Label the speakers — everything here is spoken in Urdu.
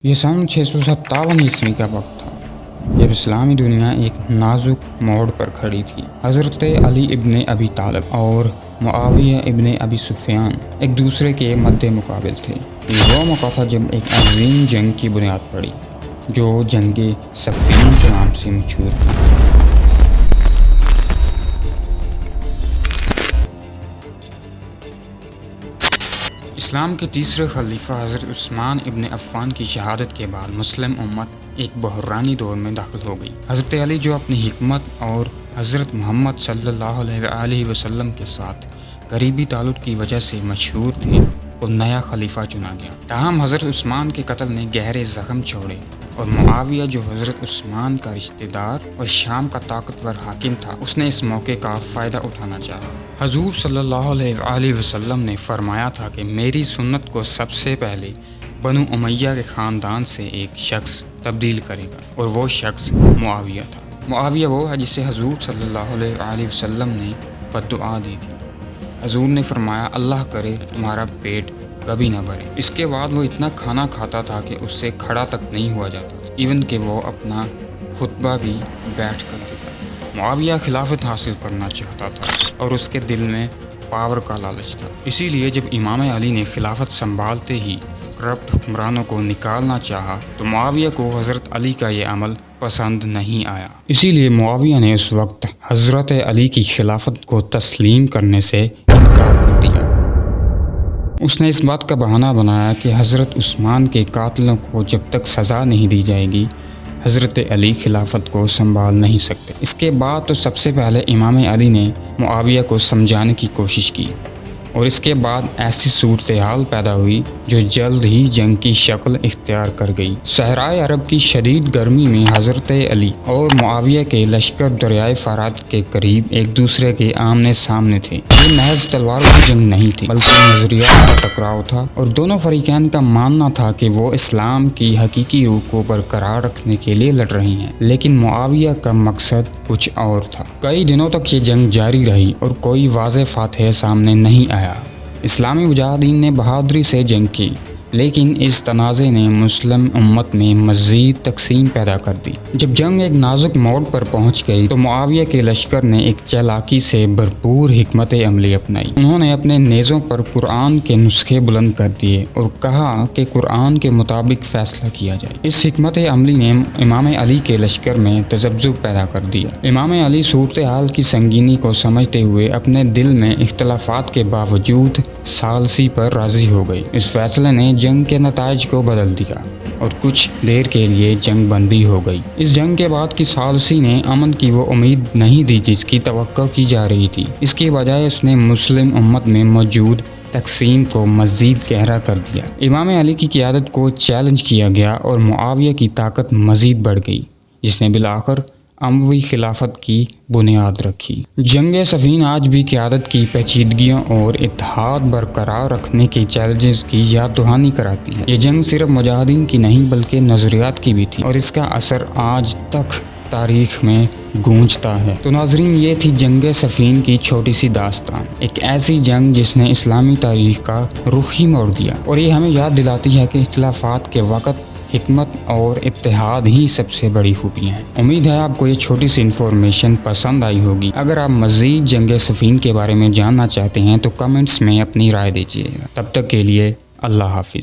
Speaker 1: یہ سن 657 عیسوی کا وقت تھا جب اسلامی دنیا ایک نازک موڑ پر کھڑی تھی۔ حضرت علی ابن ابی طالب اور معاویہ ابن ابی سفیان ایک دوسرے کے مد مقابل تھے۔ یہ وہ موقع تھا جب ایک عظیم جنگ کی بنیاد پڑی جو جنگ صفین کے نام سے مشہور تھی۔ اسلام کے تیسرے خلیفہ حضرت عثمان ابن عفان کی شہادت کے بعد مسلم امت ایک بحرانی دور میں داخل ہو گئی۔ حضرت علی جو اپنی حکمت اور حضرت محمد صلی اللہ علیہ وسلم کے ساتھ قریبی تعلق کی وجہ سے مشہور تھے، کو نیا خلیفہ چنا گیا۔ تاہم حضرت عثمان کے قتل نے گہرے زخم چھوڑے اور معاویہ جو حضرت عثمان کا رشتہ دار اور شام کا طاقتور حاکم تھا، اس نے اس موقع کا فائدہ اٹھانا چاہا۔ حضور صلی اللہ علیہ وسلم نے فرمایا تھا کہ میری سنت کو سب سے پہلے بنو امیہ کے خاندان سے ایک شخص تبدیل کرے گا، اور وہ شخص معاویہ تھا۔ معاویہ وہ ہے جسے حضور صلی اللہ علیہ وسلم نے بددعا دی تھی۔ حضور نے فرمایا، اللہ کرے تمہارا پیٹ کبھی نہ بھرے۔ اس کے بعد وہ اتنا کھانا کھاتا تھا کہ اس سے کھڑا تک نہیں ہوا جاتا تھا، ایون کہ وہ اپنا خطبہ بھی بیٹھ کر دیتا تھا۔ معاویہ خلافت حاصل کرنا چاہتا تھا اور اس کے دل میں پاور کا لالچ تھا۔ اسی لیے جب امام علی نے خلافت سنبھالتے ہی کرپٹ حکمرانوں کو نکالنا چاہا تو معاویہ کو حضرت علی کا یہ عمل پسند نہیں آیا۔ اسی لیے معاویہ نے اس وقت حضرت علی کی خلافت کو تسلیم کرنے سے انکار کر دیا۔ اس نے اس بات کا بہانہ بنایا کہ حضرت عثمان کے قاتلوں کو جب تک سزا نہیں دی جائے گی، حضرت علی خلافت کو سنبھال نہیں سکتے۔ اس کے بعد تو سب سے پہلے امام علی نے معاویہ کو سمجھانے کی کوشش کی، اور اس کے بعد ایسی صورتحال پیدا ہوئی جو جلد ہی جنگ کی شکل اختیار کر گئی۔ صحرائے عرب کی شدید گرمی میں حضرت علی اور معاویہ کے لشکر دریائے فرات کے قریب ایک دوسرے کے آمنے سامنے تھے۔ یہ محض تلواروں کی جنگ نہیں تھی، بلکہ نظریات کا ٹکراؤ تھا، اور دونوں فریقین کا ماننا تھا کہ وہ اسلام کی حقیقی روح کو برقرار رکھنے کے لیے لڑ رہے ہیں، لیکن معاویہ کا مقصد کچھ اور تھا۔ کئی دنوں تک یہ جنگ جاری رہی اور کوئی واضح فاتح سامنے نہیں آیا۔ اسلامی مجاہدین نے بہادری سے جنگ کی، لیکن اس تنازع نے مسلم امت میں مزید تقسیم پیدا کر دی۔ جب جنگ ایک نازک موڑ پر پہنچ گئی تو معاویہ کے لشکر نے ایک چالاکی سے بھرپور حکمت عملی اپنائی۔ انہوں نے اپنے نیزوں پر قرآن کے نسخے بلند کر دیے اور کہا کہ قرآن کے مطابق فیصلہ کیا جائے۔ اس حکمت عملی نے امام علی کے لشکر میں تذبذب پیدا کر دیا۔ امام علی صورتحال کی سنگینی کو سمجھتے ہوئے اپنے دل میں اختلافات کے باوجود ثالثی پر راضی ہو گئے۔ اس فیصلے نے جنگ کے نتائج کو بدل دیا اور کچھ دیر کے لیے جنگ بند بھی ہو گئی۔ اس جنگ کے بعد کی ثالثی نے امن کی وہ امید نہیں دی جس کی توقع کی جا رہی تھی۔ اس کی بجائے اس نے مسلم امت میں موجود تقسیم کو مزید گہرا کر دیا۔ امام علی کی قیادت کو چیلنج کیا گیا اور معاویہ کی طاقت مزید بڑھ گئی، جس نے بالآخر اموی خلافت کی بنیاد رکھی۔ جنگ صفین آج بھی قیادت کی پیچیدگیوں اور اتحاد برقرار رکھنے کے چیلنجز کی یاد دہانی کراتی ہے۔ یہ جنگ صرف مجاہدین کی نہیں بلکہ نظریات کی بھی تھی، اور اس کا اثر آج تک تاریخ میں گونجتا ہے۔ تو ناظرین، یہ تھی جنگ صفین کی چھوٹی سی داستان، ایک ایسی جنگ جس نے اسلامی تاریخ کا رخ ہی موڑ دیا، اور یہ ہمیں یاد دلاتی ہے کہ اختلافات کے وقت حکمت اور اتحاد ہی سب سے بڑی خوبیاں ہیں۔ امید ہے آپ کو یہ چھوٹی سی انفارمیشن پسند آئی ہوگی۔ اگر آپ مزید جنگ صفین کے بارے میں جاننا چاہتے ہیں تو کمنٹس میں اپنی رائے دیجیے گا۔ تب تک کے لیے اللہ حافظ۔